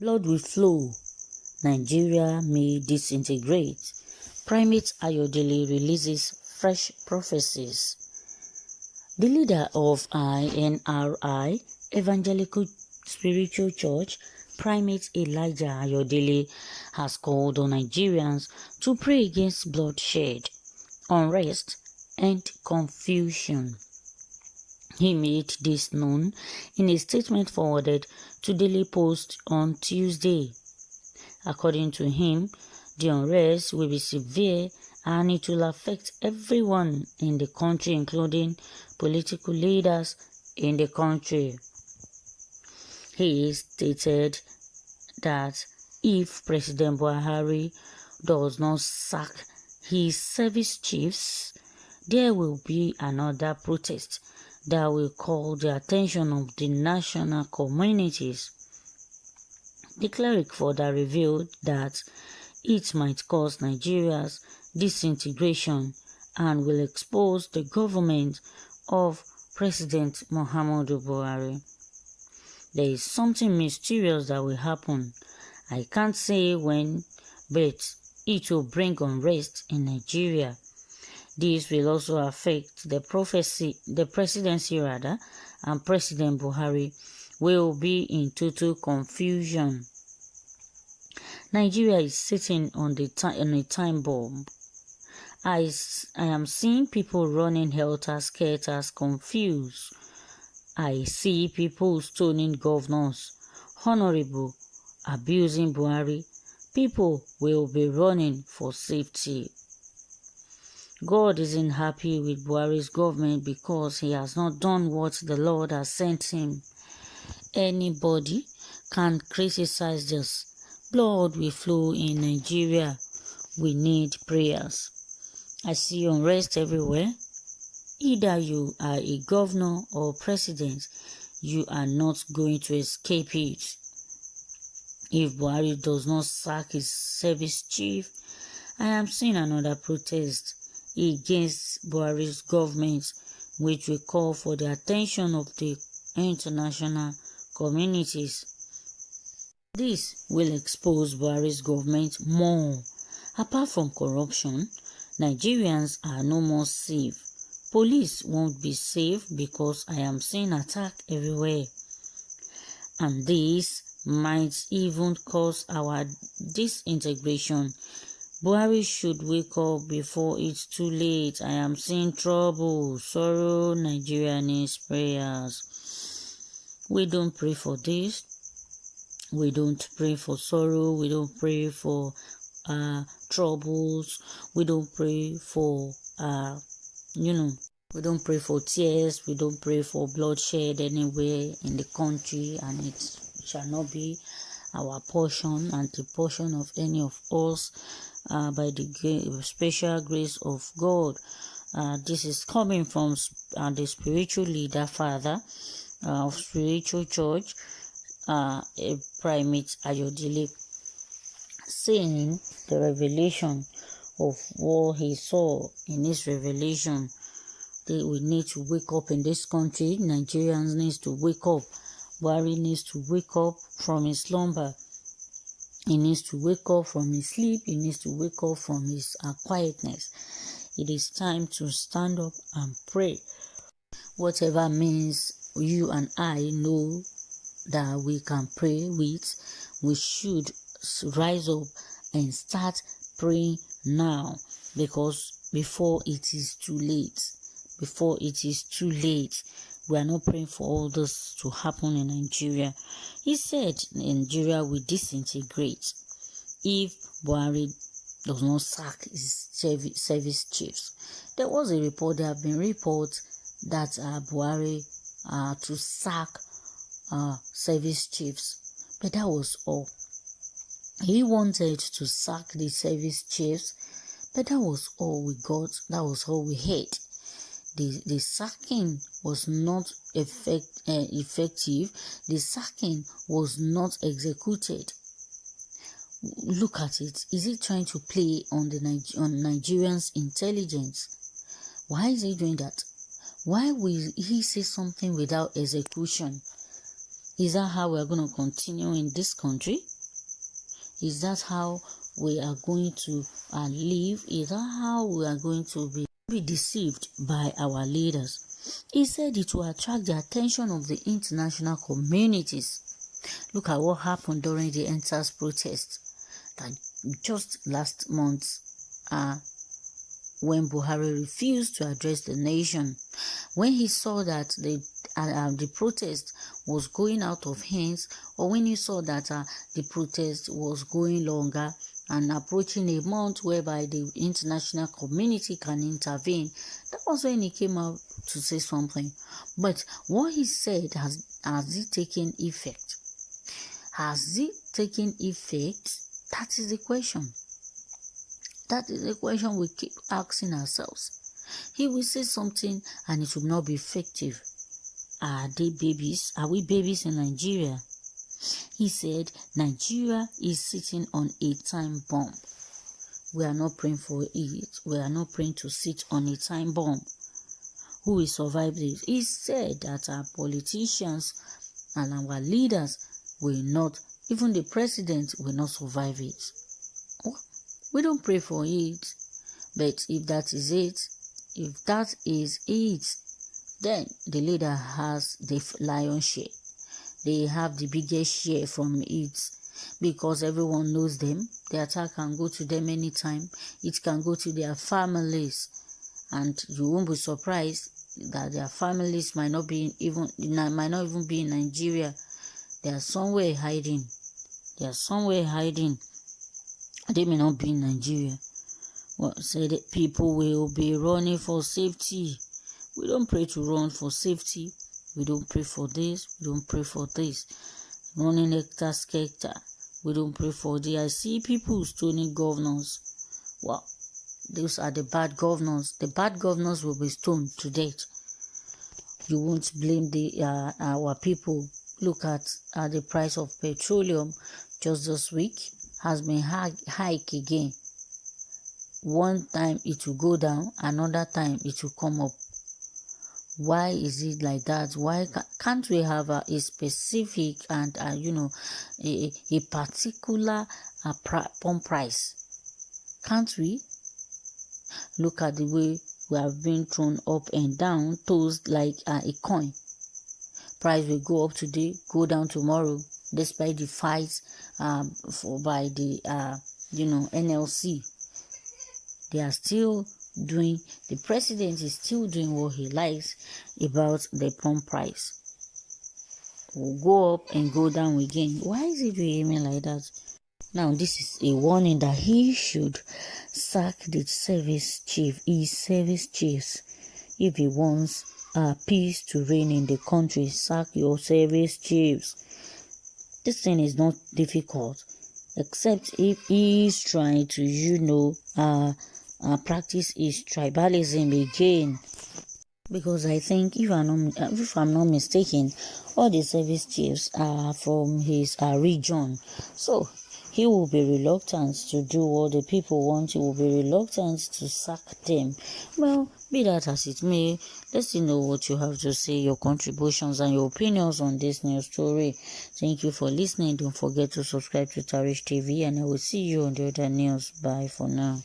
Blood will flow. Nigeria may disintegrate. Primate Ayodele releases fresh prophecies. The leader of INRI, Evangelical Spiritual Church, Primate Elijah Ayodele, has called on Nigerians to pray against bloodshed, unrest, and confusion. He made this known in a statement forwarded to Daily Post on Tuesday. According to him, the unrest will be severe and it will affect everyone in the country, including political leaders in the country. He stated that if President Buhari does not sack his service chiefs, there will be another protest that will call the attention of the national communities. The cleric further revealed that it might cause Nigeria's disintegration and will expose the government of President Muhammadu Buhari. There is something mysterious that will happen. I can't say when, but it will bring unrest in Nigeria. This will also affect the presidency, and President Buhari will be in total confusion. Nigeria is sitting on a time bomb. I am seeing people running helter-skelter, confused. I see people stoning governors, honorable, abusing Buhari. People will be running for safety. God isn't happy with Buhari's government because he has not done what the Lord has sent him. Anybody can criticize this. Blood will flow in Nigeria. We need prayers. I see unrest everywhere. Either you are a governor or president, you are not going to escape it. If Buhari does not sack his service chief, I am seeing another protest against Buhari's government, which will call for the attention of the international communities. This will expose Buhari's government more. Apart from corruption, Nigerians are no more safe. Police won't be safe because I am seeing attack everywhere. And this might even cause our disintegration. Buhari should wake up before it's too late. I am seeing trouble, sorrow. Nigeria needs prayers. We don't pray for this. We don't pray for sorrow. We don't pray for troubles. We don't pray for we don't pray for tears. We don't pray for bloodshed anywhere in the country, and it shall not be our portion and the portion of any of us by the special grace of God. This is coming from the spiritual leader, father of spiritual church, a Primate Ayodele, saying the revelation of what he saw in his revelation. We need to wake up in this country. Nigerians need to wake up. Buhari needs to wake up from his slumber. He needs to wake up from his sleep. He needs to wake up from his quietness. It is time to stand up and pray. Whatever means you and I know that we can pray with, we should rise up and start praying now, because before it is too late. Before it is too late. We are not praying for all this to happen in Nigeria. He said Nigeria will disintegrate if Buhari does not sack his service chiefs. There was a report, there have been reports that Buhari to sack service chiefs, but that was all. He wanted to sack the service chiefs, but that was all we got. That was all we had. The sacking was not effective. The sacking was not executed. Look at it. Is he trying to play on Nigerians' intelligence? Why is he doing that? Why will he say something without execution? Is that how we are going to continue in this country? Is that how we are going to live? Is that how we are going to be deceived by our leaders? He said it will attract the attention of the international communities. Look at what happened during the EndSARS protest that just last month, when Buhari refused to address the nation. When he saw that the protest was going out of hands, or when he saw that the protest was going longer and approaching a month whereby the international community can intervene, that was when he came out to say something. But what he said, has it taken effect? Has it taken effect? That is the question. That is the question we keep asking ourselves. He will say something and it will not be effective. Are they babies? Are we babies in Nigeria? He said Nigeria is sitting on a time bomb. We are not praying for it. We are not praying to sit on a time bomb. Who will survive this? He said that our politicians and our leaders will not, even the president will not survive it. We don't pray for it, but if that is it, then the leader has the lion's share. They have the biggest share from it because everyone knows them. The attack can go to them anytime. It can go to their families, and you won't be surprised that their families might not even be in Nigeria. They are somewhere hiding. They may not be in Nigeria. Well, say that people will be running for safety. We don't pray to run for safety. We don't pray for this. We don't pray for this. Running hectare. We don't pray for this. I see people stoning governors. Well, those are the bad governors. The bad governors will be stoned to death. You won't blame our people. Look at the price of petroleum just this week has been hike again. One time it will go down, another time it will come up. Why is it like that? Why can't we have a specific and a particular pump price? Can't we? Look at the way we have been thrown up and down, tossed like a coin. Price will go up today, go down tomorrow, despite the fights by the NLC. They are still doing, the president is still doing what he likes about the pump price. Will go up and go down again. Why is he behaving like that? Now, this is a warning that he should sack the service chief, his service chiefs. If he wants peace to reign in the country, sack your service chiefs. This thing is not difficult, except if he is trying to, practice his tribalism again. Because I think, if I'm not mistaken, all the service chiefs are from his region. So he will be reluctant to do what the people want. He will be reluctant to sack them. Well, be that as it may, let's know what you have to say, your contributions and your opinions on this news story. Thank you for listening. Don't forget to subscribe to Tarish TV, and I will see you on the other news. Bye for now.